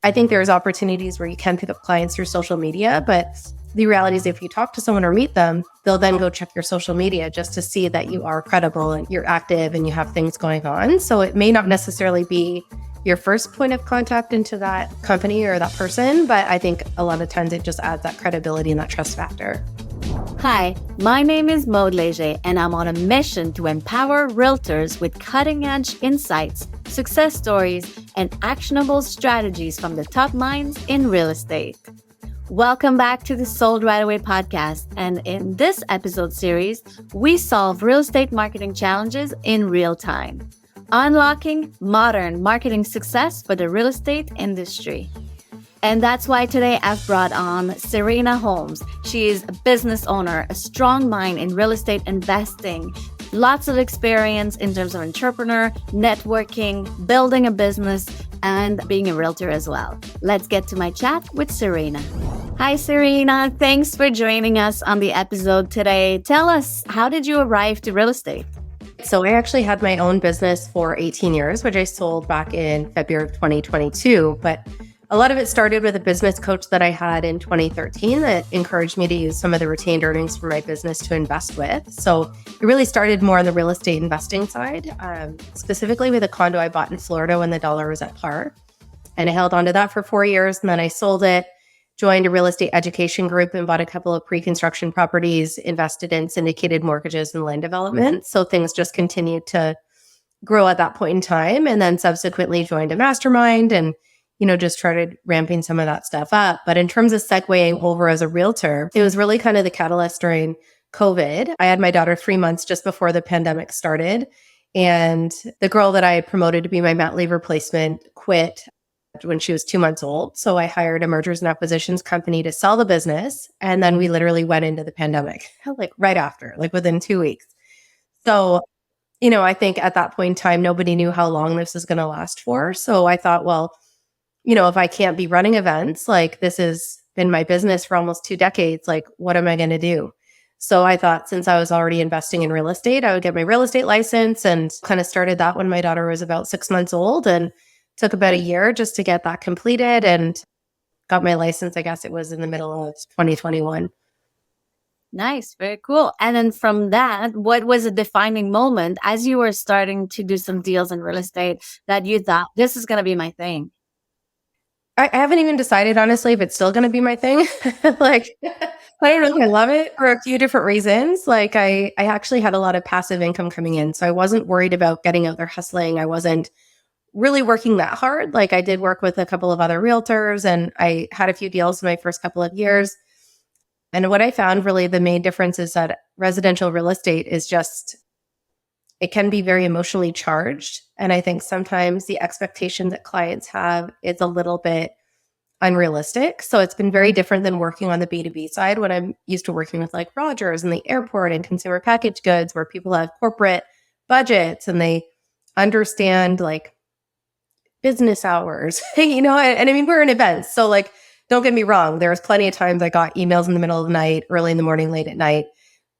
I think there's opportunities where you can pick up clients through social media, but the reality is if you talk to someone or meet them, they'll then go check your social media just to see that you are credible and you're active and you have things going on. So it may not necessarily be your first point of contact into that company or that person, but I think a lot of times it just adds that credibility and that trust factor. Hi, my name is Maude, and I'm on a mission to empower realtors with cutting-edge insights, success stories, and actionable strategies from the top minds in real estate. Welcome back to the Sold Right Away podcast. And in this episode series, we solve real estate marketing challenges in real time, unlocking modern marketing success for the real estate industry. And that's why today I've brought on Serena Holmes. She is a business owner, a strong mind in real estate investing, lots of experience in terms of entrepreneur, networking, building a business, and being a realtor as well. Let's get to my chat with Serena. Hi, Serena. Thanks for joining us on the episode today. Tell us, how did you arrive to real estate? So I actually had my own business for 18 years, which I sold back in February of 2022. But a lot of it started with a business coach that I had in 2013 that encouraged me to use some of the retained earnings from my business to invest with. So it really started more on the real estate investing side, specifically with a condo I bought in Florida when the dollar was at par. And I held onto that for 4 years, and then I sold it, joined a real estate education group and bought a couple of pre-construction properties, invested in syndicated mortgages and land development. So things just continued to grow at that point in time, and then subsequently joined a mastermind and just started ramping some of that stuff up. But in terms of segueing over as a realtor, it was really kind of the catalyst during COVID. I had my daughter 3 months just before the pandemic started. And the girl that I had promoted to be my mat leave replacement quit when she was 2 months old. So I hired a mergers and acquisitions company to sell the business. And then we literally went into the pandemic, like right after, like within 2 weeks. So, I think at that point in time, nobody knew how long this was going to last for. So I thought, well, if I can't be running events, like this has been my business for almost 2 decades, like what am I going to do? So I thought since I was already investing in real estate, I would get my real estate license, and kind of started that when my daughter was about 6 months old, and took about a year just to get that completed, and got my license. I guess it was in the middle of 2021. Nice. Very cool. And then from that, what was a defining moment as you were starting to do some deals in real estate that you thought, this is going to be my thing? I haven't even decided, honestly, if it's still going to be my thing. Like, I don't know if I love it for a few different reasons. Like, I actually had a lot of passive income coming in. So I wasn't worried about getting out there hustling. I wasn't really working that hard. Like, I did work with a couple of other realtors, and I had a few deals in my first couple of years. And what I found really the main difference is that residential real estate is just, it can be very emotionally charged. And I think sometimes the expectation that clients have is a little bit unrealistic. So it's been very different than working on the B2B side when I'm used to working with like Rogers and the airport and consumer packaged goods, where people have corporate budgets and they understand like business hours, and I mean, we're in events. So like, don't get me wrong. There's plenty of times I got emails in the middle of the night, early in the morning, late at night.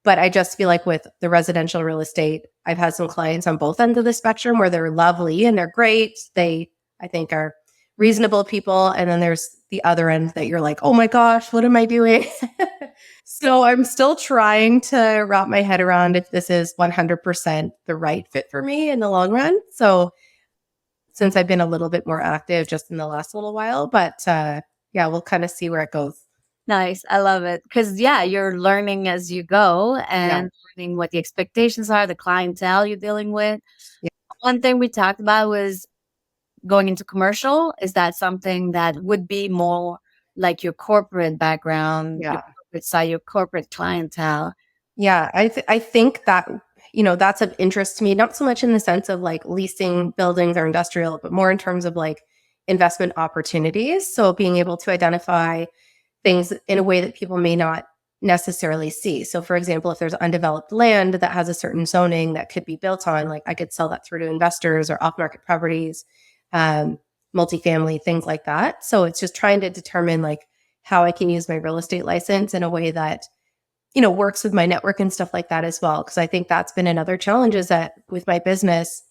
But I just feel like with the residential real estate, I've had some clients on both ends of the spectrum where they're lovely and they're great. They, I think, are reasonable people. And then there's the other end that you're like, oh my gosh, what am I doing? So I'm still trying to wrap my head around if this is 100% the right fit for me in the long run. So since I've been a little bit more active just in the last little while, but yeah, we'll kind of see where it goes. Nice. I love it. Because, you're learning as you go and learning what the expectations are, the clientele you're dealing with. Yeah. One thing we talked about was going into commercial. Is that something that would be more like your corporate background, your corporate side, your corporate clientele? Yeah, I think that, that's of interest to me, not so much in the sense of like leasing buildings or industrial, but more in terms of like investment opportunities. So being able to identify things in a way that people may not necessarily see. So for example, if there's undeveloped land that has a certain zoning that could be built on, like I could sell that through to investors or off-market properties, multifamily, things like that. So it's just trying to determine like how I can use my real estate license in a way that, works with my network and stuff like that as well. Because I think that's been another challenge is that with my business,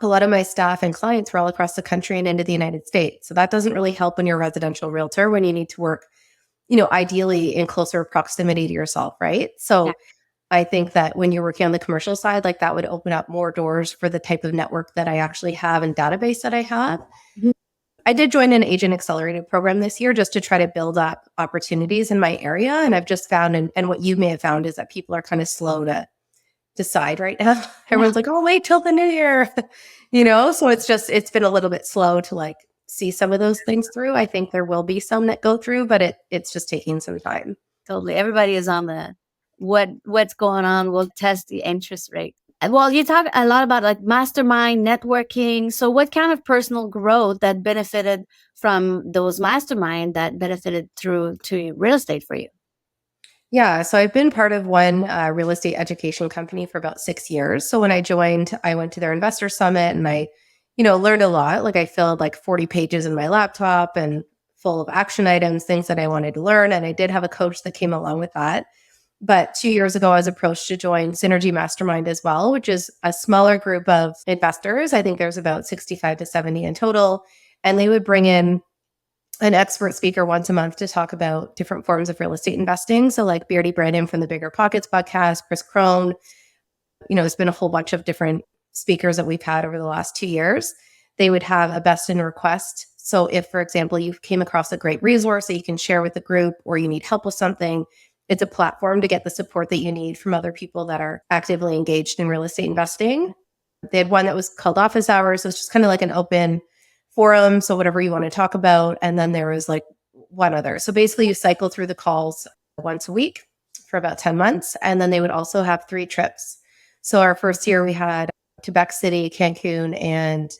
a lot of my staff and clients were all across the country and into the United States. So that doesn't really help when you're a residential realtor when you need to work, ideally in closer proximity to yourself, right? Yeah. So I think that when you're working on the commercial side, like that would open up more doors for the type of network that I actually have and database that I have. Mhm. I did join an agent accelerated program this year just to try to build up opportunities in my area. And I've just found, and what you may have found is that people are kind of slow to decide right now. Yeah. Everyone's like, oh, wait till the new year, so it's been a little bit slow to like see some of those things through. I think there will be some that go through, but it's just taking some time. Totally. Everybody is on the what's going on. We'll test the interest rate. Well, you talk a lot about like mastermind networking. So what kind of personal growth that benefited from those mastermind that benefited through to real estate for you? Yeah. So I've been part of one real estate education company for about 6 years. So when I joined, I went to their investor summit and I, learned a lot. Like I filled like 40 pages in my laptop and full of action items, things that I wanted to learn. And I did have a coach that came along with that. But 2 years ago, I was approached to join Synergy Mastermind as well, which is a smaller group of investors. I think there's about 65 to 70 in total. And they would bring in an expert speaker once a month to talk about different forms of real estate investing. So like Beardy Brandon from the Bigger Pockets podcast, Chris Crone, it's been a whole bunch of different speakers that we've had over the last 2 years. They would have a best in request. So if, for example, you came across a great resource that you can share with the group or you need help with something, it's a platform to get the support that you need from other people that are actively engaged in real estate investing. They had one that was called office hours. So it's just kind of like an open forum. So whatever you want to talk about. And then there was like one other. So basically you cycle through the calls once a week for about 10 months. And then they would also have 3 trips. So our first year we had Quebec City, Cancun, and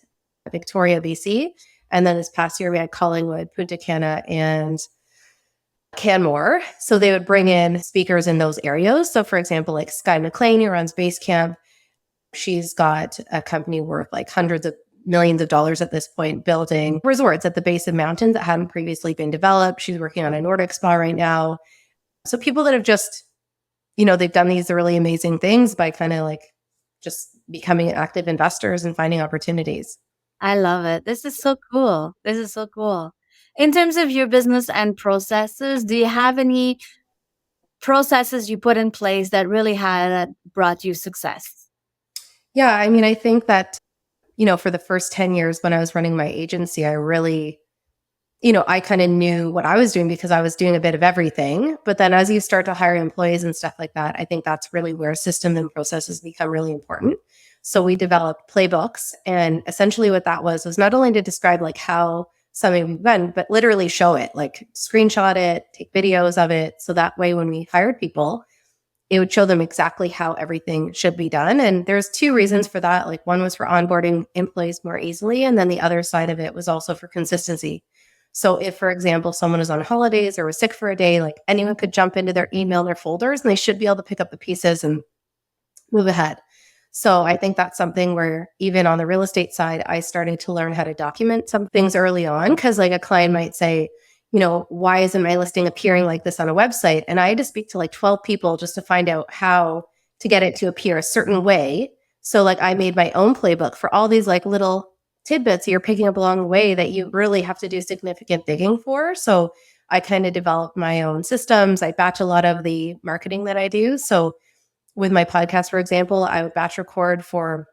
Victoria, BC. And then this past year we had Collingwood, Punta Cana, and Canmore. So they would bring in speakers in those areas. So for example, like Sky McLean, who runs Basecamp, she's got a company worth like hundreds of millions of dollars at this point building resorts at the base of mountains that hadn't previously been developed. She's working on a Nordic spa right now. So people that have just, they've done these really amazing things by kind of like just becoming active investors and finding opportunities. I love it. This is so cool. This is so cool. In terms of your business and processes, do you have any processes you put in place that really had brought you success? Yeah, I mean, I think that, for the first 10 years when I was running my agency, I really, I kind of knew what I was doing because I was doing a bit of everything. But then as you start to hire employees and stuff like that, I think that's really where system and processes become really important. So we developed playbooks. And essentially what that was not only to describe like how something we've done, but literally show it, like screenshot it, take videos of it. So that way when we hired people, it would show them exactly how everything should be done. And there's 2 reasons for that. Like one was for onboarding employees more easily. And then the other side of it was also for consistency. So if, for example, someone was on holidays or was sick for a day, like anyone could jump into their email, their folders, and they should be able to pick up the pieces and move ahead. So I think that's something where even on the real estate side, I started to learn how to document some things early on. Cause like a client might say, why isn't my listing appearing like this on a website? And I had to speak to like 12 people just to find out how to get it to appear a certain way. So like I made my own playbook for all these like little tidbits that you're picking up along the way that you really have to do significant digging for. So I kind of developed my own systems. I batch a lot of the marketing that I do. So with my podcast, for example, I would batch record for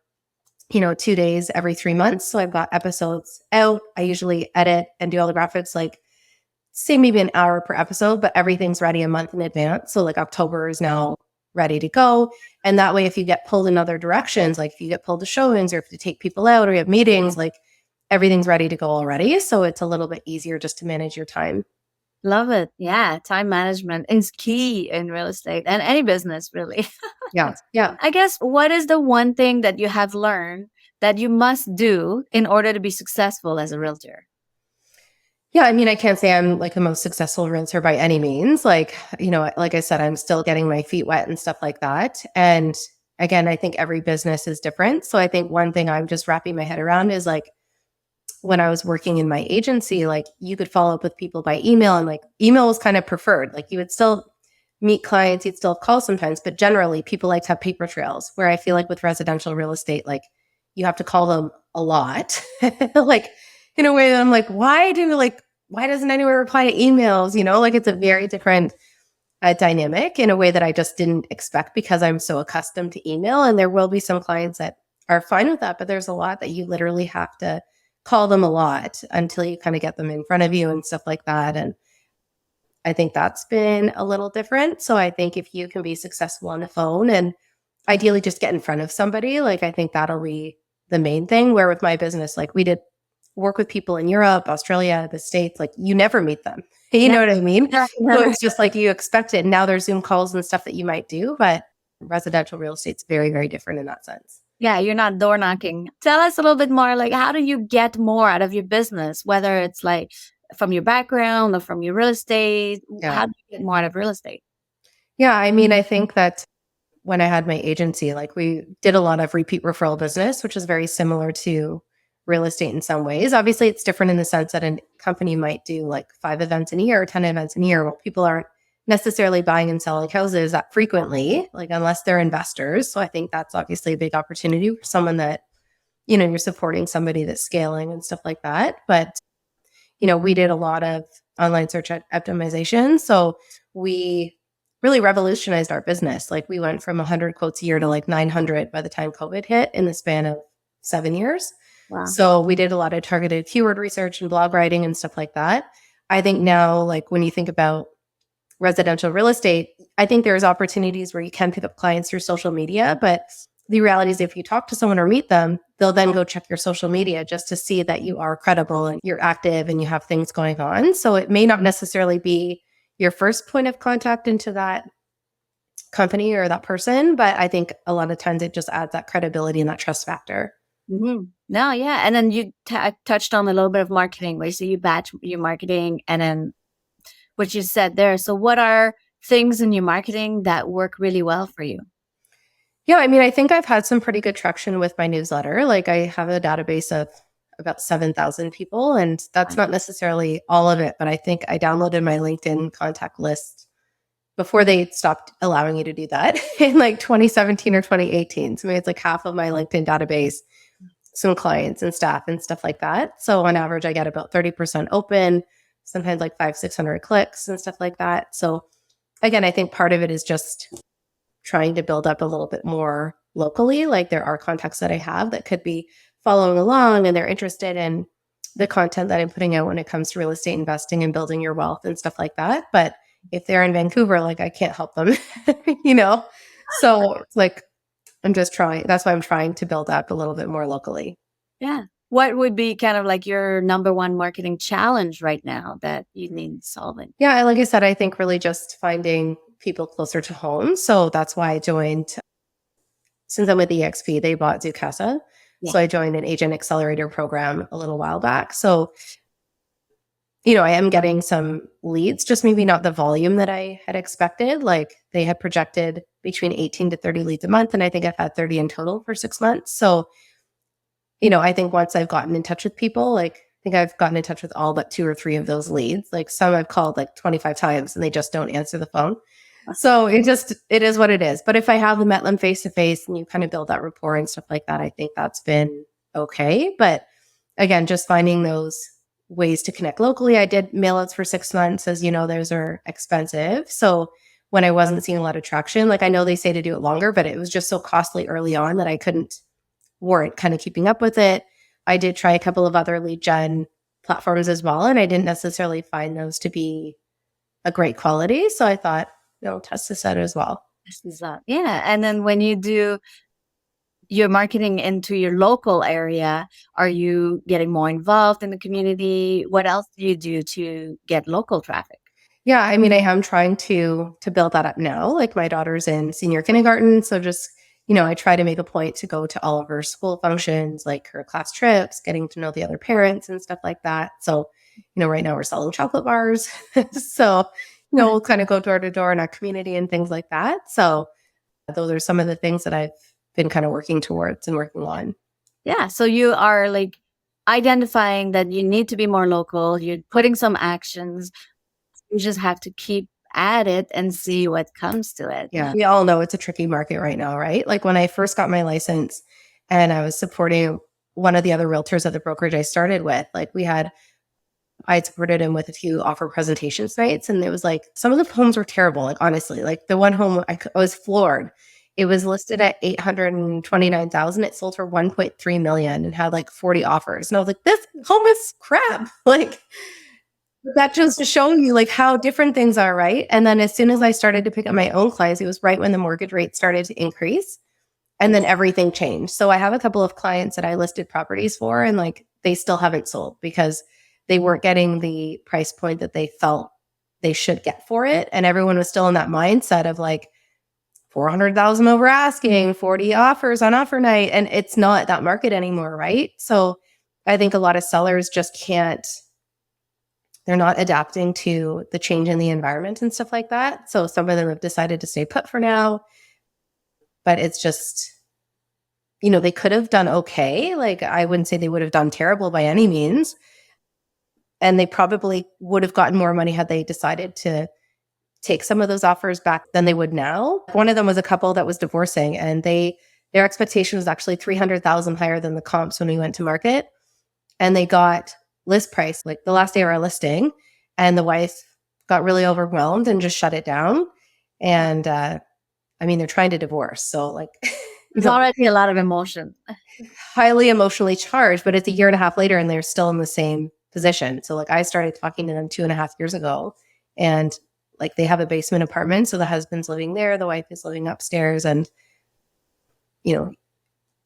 2 days every 3 months. So I've got episodes out. I usually edit and do all the graphics, like say maybe an hour per episode, but everything's ready a month in advance. So like October is now ready to go. And that way, if you get pulled in other directions, like if you get pulled to showings or if you take people out or you have meetings, like everything's ready to go already. So it's a little bit easier just to manage your time. Love it. Yeah. Time management is key in real estate and any business, really. Yeah. Yeah. I guess what is the one thing that you have learned that you must do in order to be successful as a realtor? Yeah, I mean, I can't say I'm like the most successful realtor by any means. Like, like I said, I'm still getting my feet wet and stuff like that. And again, I think every business is different. So I think one thing I'm just wrapping my head around is like when I was working in my agency, like you could follow up with people by email and like email was kind of preferred. Like you would still meet clients, you'd still call sometimes, but generally people like to have paper trails where I feel like with residential real estate, like you have to call them a lot, like in a way that I'm like, why doesn't anyone reply to emails? Like it's a very different dynamic in a way that I just didn't expect because I'm so accustomed to email. And there will be some clients that are fine with that, but there's a lot that you literally have to call them a lot until you kind of get them in front of you and stuff like that. And I think that's been a little different. So I think if you can be successful on the phone and ideally just get in front of somebody, like I think that'll be the main thing. Where with my business, like we did work with people in Europe, Australia, the States, like you never meet them. You know what I mean? Yeah. So it's just like you expect it. Now there's Zoom calls and stuff that you might do, but residential real estate's very, very different in that sense. Yeah, you're not door knocking. Tell us a little bit more, like, how do you get more out of your business? Whether it's like from your background or from your real estate, Yeah. how do you get more out of real estate? Yeah. I mean, I think that when I had my agency, like we did a lot of repeat referral business, which is very similar to real estate in some ways. Obviously, it's different in the sense that a company might do like 5 events in a year or 10 events in a year. Well, people aren't necessarily buying and selling houses that frequently, like unless they're investors. So I think that's obviously a big opportunity for someone that, you're supporting somebody that's scaling and stuff like that. But, we did a lot of online search optimization. So we really revolutionized our business. Like we went from 100 quotes a year to like 900 by the time COVID hit in the span of 7 years. Wow. So we did a lot of targeted keyword research and blog writing and stuff like that. I think now, like when you think about residential real estate, I think there's opportunities where you can pick up clients through social media, but the reality is if you talk to someone or meet them, they'll then go check your social media just to see that you are credible and you're active and you have things going on. So it may not necessarily be your first point of contact into that company or that person, but I think a lot of times it just adds that credibility and that trust factor. Mm-hmm. No, yeah. And then you touched on a little bit of marketing, where you say you batch your marketing and then what you said there. So what are things in your marketing that work really well for you? Yeah, I mean, I think I've had some pretty good traction with my newsletter. Like I have a database of about 7,000 people, and that's not necessarily all of it, but I think I downloaded my LinkedIn contact list before they stopped allowing you to do that in like 2017 or 2018. So maybe it's like half of my LinkedIn database, some clients and staff and stuff like that. So on average, I get about 30% open, sometimes like 500-600 clicks and stuff like that. So again, I think part of it is just trying to build up a little bit more locally. Like there are contacts that I have that could be following along and they're interested in the content that I'm putting out when it comes to real estate investing and building your wealth and stuff like that. But if they're in Vancouver, like I can't help them, So it's like, I'm just trying. That's why I'm trying to build up a little bit more locally. Yeah. What would be kind of like your number one marketing challenge right now that you need solving? Yeah, like I said, I think really just finding people closer to home. So that's why I joined. Since I'm with EXP, they bought Ducasa. Yeah. So I joined an agent accelerator program a little while back. So, I am getting some leads, just maybe not the volume that I had expected. Like they had projected between 18 to 30 leads a month. And I think I've had 30 in total for 6 months. So, I think once I've gotten in touch with people, like I think I've gotten in touch with all but 2 or 3 of those leads. Like some I've called like 25 times and they just don't answer the phone. So it is what it is. But if I have met them face to face and you kind of build that rapport and stuff like that, I think that's been okay. But again, just finding those ways to connect locally. I did mail outs for 6 months. As you know, those are expensive. So when I wasn't seeing a lot of traction, like I know they say to do it longer, but it was just so costly early on that I weren't kind of keeping up with it. I did try a couple of other lead gen platforms as well, and I didn't necessarily find those to be a great quality. So I thought, test this out as well. Test this out. Yeah. And then when you do your marketing into your local area, are you getting more involved in the community? What else do you do to get local traffic? Yeah, I mean, I am trying to build that up now. Like my daughter's in senior kindergarten, so just I try to make a point to go to all of her school functions, like her class trips, getting to know the other parents and stuff like that. So, right now we're selling chocolate bars. So, we'll kind of go door to door in our community and things like that. So those are some of the things that I've been kind of working towards and working on. Yeah. So you are like identifying that you need to be more local. You're putting some actions. You just have to keep at it and see what comes to it. Yeah. We all know it's a tricky market right now, right? Like when I first got my license, and I was supporting one of the other realtors at the brokerage I started with. Like I had supported him with a few offer presentation nights, and it was like some of the homes were terrible. Like honestly, like the one home I was floored. It was listed at 829,000. It sold for 1.3 million and had like 40 offers. And I was like, this home is crap. Like that just showing you like how different things are, right? And then as soon as I started to pick up my own clients, it was right when the mortgage rate started to increase. And then everything changed. So I have a couple of clients that I listed properties for, and like they still haven't sold because they weren't getting the price point that they felt they should get for it. And everyone was still in that mindset of like 400,000 over asking, 40 offers on offer night. And it's not that market anymore, right? So I think a lot of sellers just can't, they're not adapting to the change in the environment and stuff like that. So some of them have decided to stay put for now. But it's just, they could have done okay. Like I wouldn't say they would have done terrible by any means. And they probably would have gotten more money had they decided to take some of those offers back than they would now. One of them was a couple that was divorcing, and their expectation was actually 300,000 higher than the comps when we went to market. And they got list price like the last day of our listing, and the wife got really overwhelmed and just shut it down. And they're trying to divorce. So like There's already a lot of emotion. Highly emotionally charged, but it's a year and a half later and they're still in the same position. So like I started talking to them 2.5 years ago, and like they have a basement apartment. So the husband's living there, the wife is living upstairs, and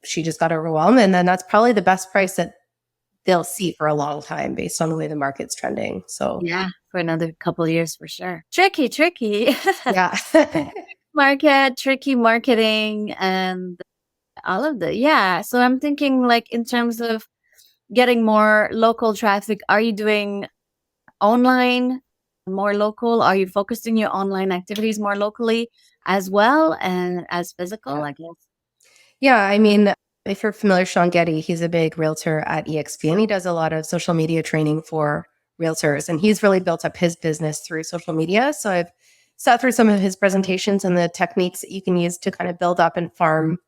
she just got overwhelmed. And then that's probably the best price that they'll see for a long time based on the way the market's trending. So yeah, for another couple of years for sure. Tricky. Yeah. Tricky marketing and all of that. Yeah. So I'm thinking like in terms of getting more local traffic, are you doing online more local? Are you focusing your online activities more locally as well and as physical, I guess? Yeah. If you're familiar, Sean Getty, he's a big realtor at EXP, and he does a lot of social media training for realtors. And he's really built up his business through social media. So I've sat through some of his presentations and the techniques that you can use to kind of build up and farm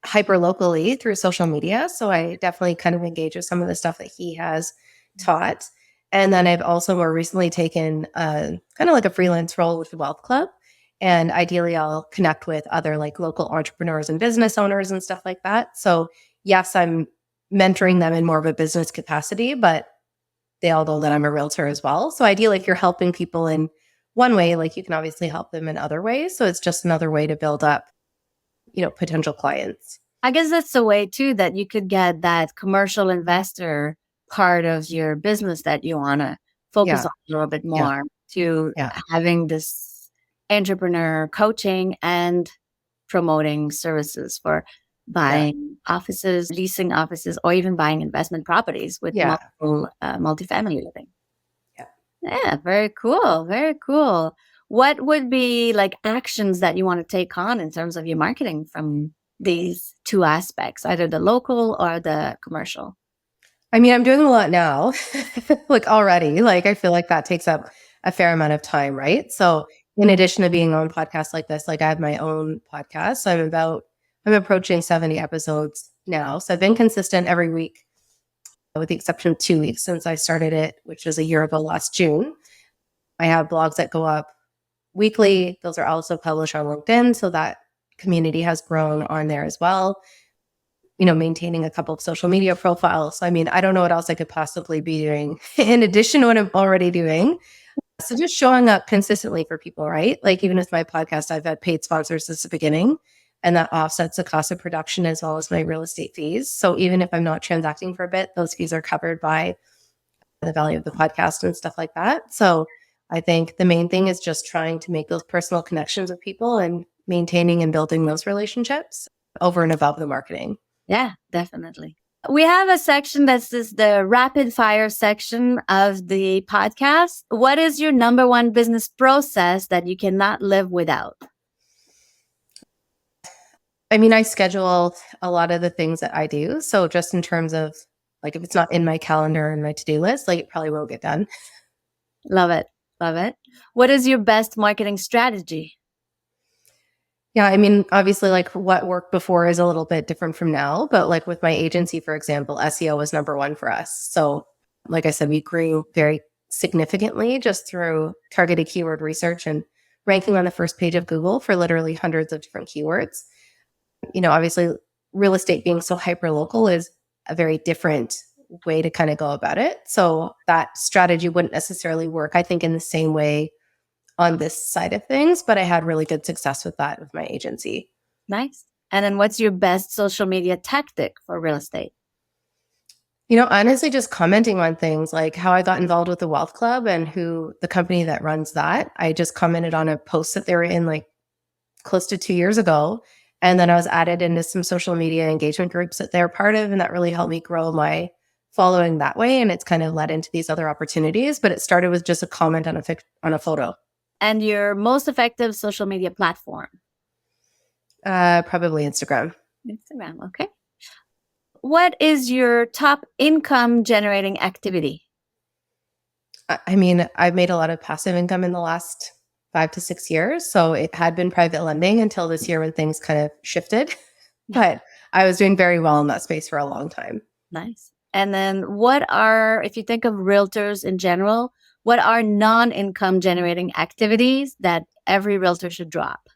hyper locally through social media. So I definitely kind of engage with some of the stuff that he has taught. And then I've also more recently taken kind of like a freelance role with the Wealth Club. And ideally, I'll connect with other like local entrepreneurs and business owners and stuff like that. So yes, I'm mentoring them in more of a business capacity, but they all know that I'm a realtor as well. So ideally, if you're helping people in one way, like you can obviously help them in other ways. So it's just another way to build up, potential clients. I guess that's the way too that you could get that commercial investor part of your business that you want to focus on a little bit more to having this entrepreneur coaching and promoting services for buying offices, leasing offices, or even buying investment properties with multiple multifamily living. Yeah, very cool. Very cool. What would be like actions that you want to take on in terms of your marketing from these two aspects, either the local or the commercial? I'm doing a lot now, like already, like I feel like that takes up a fair amount of time, right? So in addition to being on podcasts like this, like I have my own podcast. So I'm approaching 70 episodes now. So I've been consistent every week, with the exception of 2 weeks since I started it, which was a year ago last June. I have blogs that go up weekly. Those are also published on LinkedIn. So that community has grown on there as well. Maintaining a couple of social media profiles. So, I don't know what else I could possibly be doing in addition to what I'm already doing. So just showing up consistently for people, right? Like even with my podcast, I've had paid sponsors since the beginning, and that offsets the cost of production as well as my real estate fees. So even if I'm not transacting for a bit, those fees are covered by the value of the podcast and stuff like that. So I think the main thing is just trying to make those personal connections with people and maintaining and building those relationships over and above the marketing. Yeah, definitely. We have a section that's the rapid fire section of the podcast. What is your number one business process that you cannot live without? I schedule a lot of the things that I do. So just in terms of like, if it's not in my calendar and my to-do list, like it probably won't get done. Love it. Love it. What is your best marketing strategy? Yeah, I mean, obviously, like what worked before is a little bit different from now. But like with my agency, for example, SEO was number one for us. So, like I said, we grew very significantly just through targeted keyword research and ranking on the first page of Google for literally hundreds of different keywords. Obviously, real estate being so hyper local is a very different way to kind of go about it. So, that strategy wouldn't necessarily work, I think, in the same way on this side of things, but I had really good success with that with my agency. Nice. And then what's your best social media tactic for real estate? Honestly, just commenting on things like how I got involved with the Wealth Club and who the company that runs that. I just commented on a post that they were in like close to 2 years ago. And then I was added into some social media engagement groups that they're part of. And that really helped me grow my following that way. And it's kind of led into these other opportunities. But it started with just a comment on a photo. And your most effective social media platform? Probably Instagram. Instagram. Okay. What is your top income generating activity? I mean, I've made a lot of passive income in the last 5 to 6 years. So it had been private lending until this year when things kind of shifted. But I was doing very well in that space for a long time. Nice. And then if you think of realtors in general, what are non-income generating activities that every realtor should drop?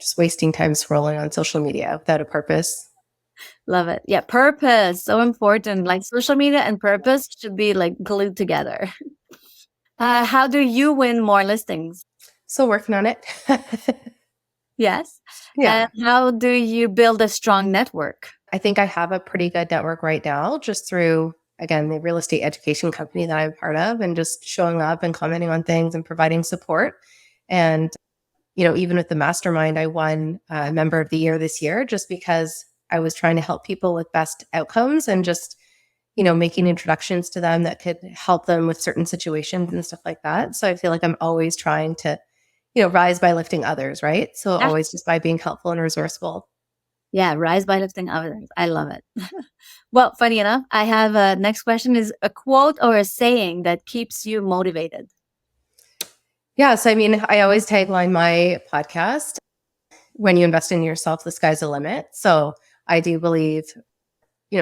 Just wasting time scrolling on social media without a purpose. Love it. Yeah, purpose. So important. Like social media and purpose should be like glued together. How do you win more listings? Still working on it. Yes. Yeah. And how do you build a strong network? I think I have a pretty good network right now just through, again, the real estate education company that I'm part of and just showing up and commenting on things and providing support. And, even with the Mastermind, I won Member of the Year this year just because I was trying to help people with best outcomes and just, making introductions to them that could help them with certain situations and stuff like that. So I feel like I'm always trying to, rise by lifting others, right? So always just by being helpful and resourceful. Yeah, rise by lifting others. I love it. Well, funny enough, I have a next question is a quote or a saying that keeps you motivated. Yeah. So, I mean, I always tagline my podcast, when you invest in yourself, the sky's the limit. So I do believe,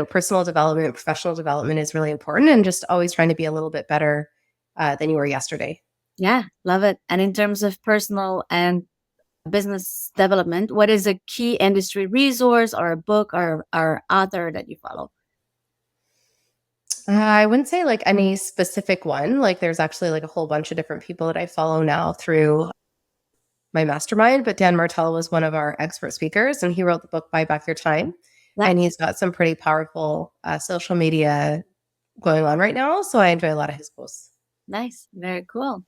personal development, professional development is really important and just always trying to be a little bit better than you were yesterday. Yeah, love it. And in terms of personal and business development, what is a key industry resource or a book or author that you follow? I wouldn't say like any specific one. Like there's actually like a whole bunch of different people that I follow now through my mastermind, but Dan Martell was one of our expert speakers and he wrote the book Buy Back Your Time. Nice. And he's got some pretty powerful social media going on right now. So I enjoy a lot of his posts. Nice. Very cool.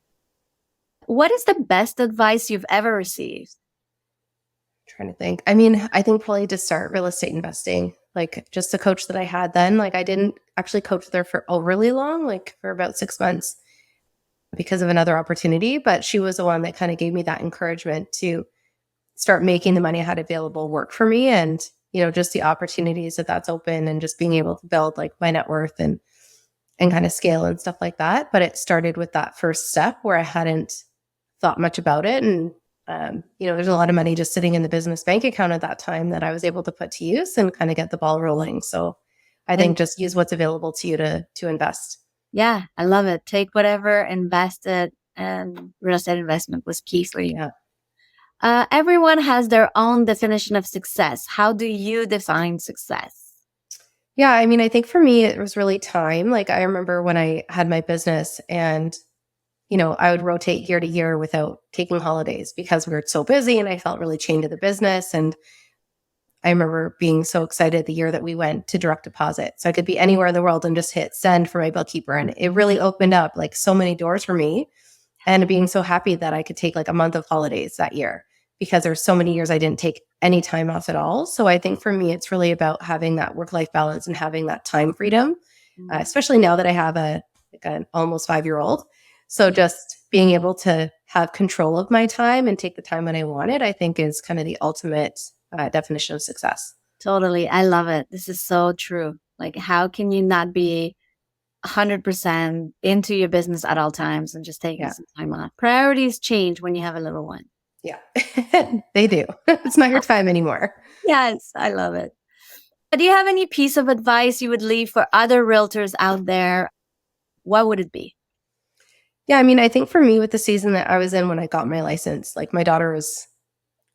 What is the best advice you've ever received? Trying to think. I mean, I think probably to start real estate investing, like just the coach that I had then, like I didn't actually coach there for overly long, like for about 6 months because of another opportunity. But she was the one that kind of gave me that encouragement to start making the money I had available work for me. And, just the opportunities that's open and just being able to build like my net worth and kind of scale and stuff like that. But it started with that first step where I hadn't thought much about it. And there's a lot of money just sitting in the business bank account at that time that I was able to put to use and kind of get the ball rolling. So I think just use what's available to you to invest. Yeah, I love it. Take whatever, invest it, and real estate investment was key for you. Yeah. Everyone has their own definition of success. How do you define success? Yeah, I mean, I think for me, it was really time. Like I remember when I had my business and I would rotate year to year without taking holidays because we were so busy and I felt really chained to the business. And I remember being so excited the year that we went to direct deposit. So I could be anywhere in the world and just hit send for my bookkeeper. And it really opened up like so many doors for me and being so happy that I could take like a month of holidays that year because there's so many years I didn't take any time off at all. So I think for me, it's really about having that work-life balance and having that time freedom, especially now that I have an almost 5-year-old. So just being able to have control of my time and take the time when I want it, I think is kind of the ultimate definition of success. Totally. I love it. This is so true. Like, how can you not be 100% into your business at all times and just taking some time off? Priorities change when you have a little one. Yeah, they do. It's not your time anymore. Yes, I love it. Do you have any piece of advice you would leave for other realtors out there? What would it be? Yeah, I mean, I think for me with the season that I was in when I got my license, like my daughter was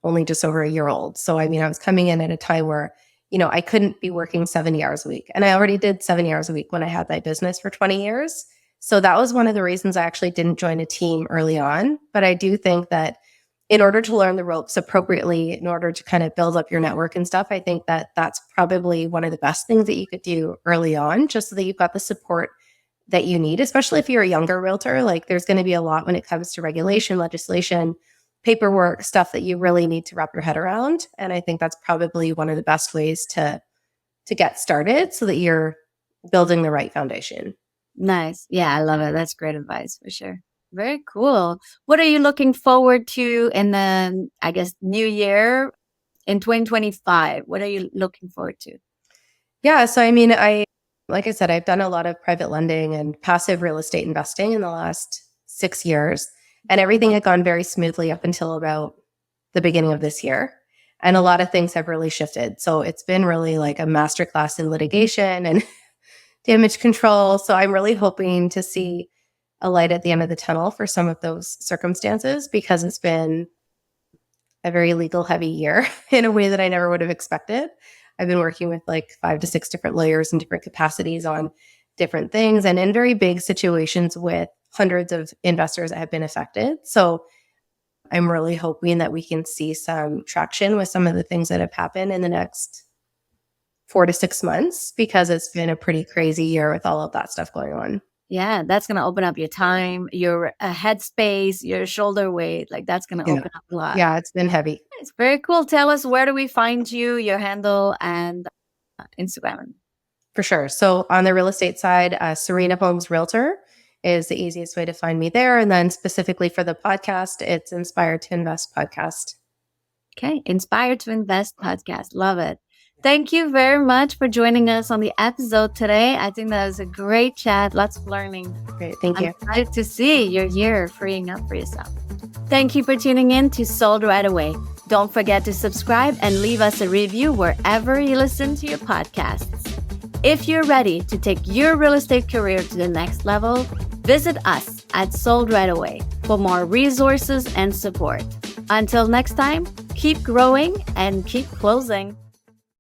only just over a year old. So, I mean, I was coming in at a time where, I couldn't be working 70 hours a week. And I already did 70 hours a week when I had my business for 20 years. So that was one of the reasons I actually didn't join a team early on. But I do think that in order to learn the ropes appropriately, in order to kind of build up your network and stuff, I think that that's probably one of the best things that you could do early on, just so that you've got the support that you need, especially if you're a younger realtor. Like there's going to be a lot when it comes to regulation, legislation, paperwork, stuff that you really need to wrap your head around. And I think that's probably one of the best ways to get started so that you're building the right foundation. Nice. Yeah, I love it. That's great advice for sure. Very cool. What are you looking forward to in the, I guess, new year in 2025? What are you looking forward to? Yeah. So, I mean, like I said, I've done a lot of private lending and passive real estate investing in the last 6 years, and everything had gone very smoothly up until about the beginning of this year. And a lot of things have really shifted. So it's been really like a masterclass in litigation and damage control. So I'm really hoping to see a light at the end of the tunnel for some of those circumstances, because it's been a very legal heavy year in a way that I never would have expected. I've been working with like 5 to 6 different lawyers in different capacities on different things and in very big situations with hundreds of investors that have been affected. So I'm really hoping that we can see some traction with some of the things that have happened in the next 4 to 6 months, because it's been a pretty crazy year with all of that stuff going on. Yeah, that's going to open up your time, your headspace, your shoulder weight. Like that's going to open up a lot. Yeah, it's been heavy. It's very cool. Tell us, where do we find you, your handle, and Instagram? For sure. So on the real estate side, Serena Holmes Realtor is the easiest way to find me there. And then specifically for the podcast, it's Inspired to Invest podcast. Okay. Inspired to Invest podcast. Love it. Thank you very much for joining us on the episode today. I think that was a great chat. Lots of learning. Great. Thank you. I'm excited to see your year freeing up for yourself. Thank you for tuning in to Sold Right Away. Don't forget to subscribe and leave us a review wherever you listen to your podcasts. If you're ready to take your real estate career to the next level, visit us at Sold Right Away for more resources and support. Until next time, keep growing and keep closing.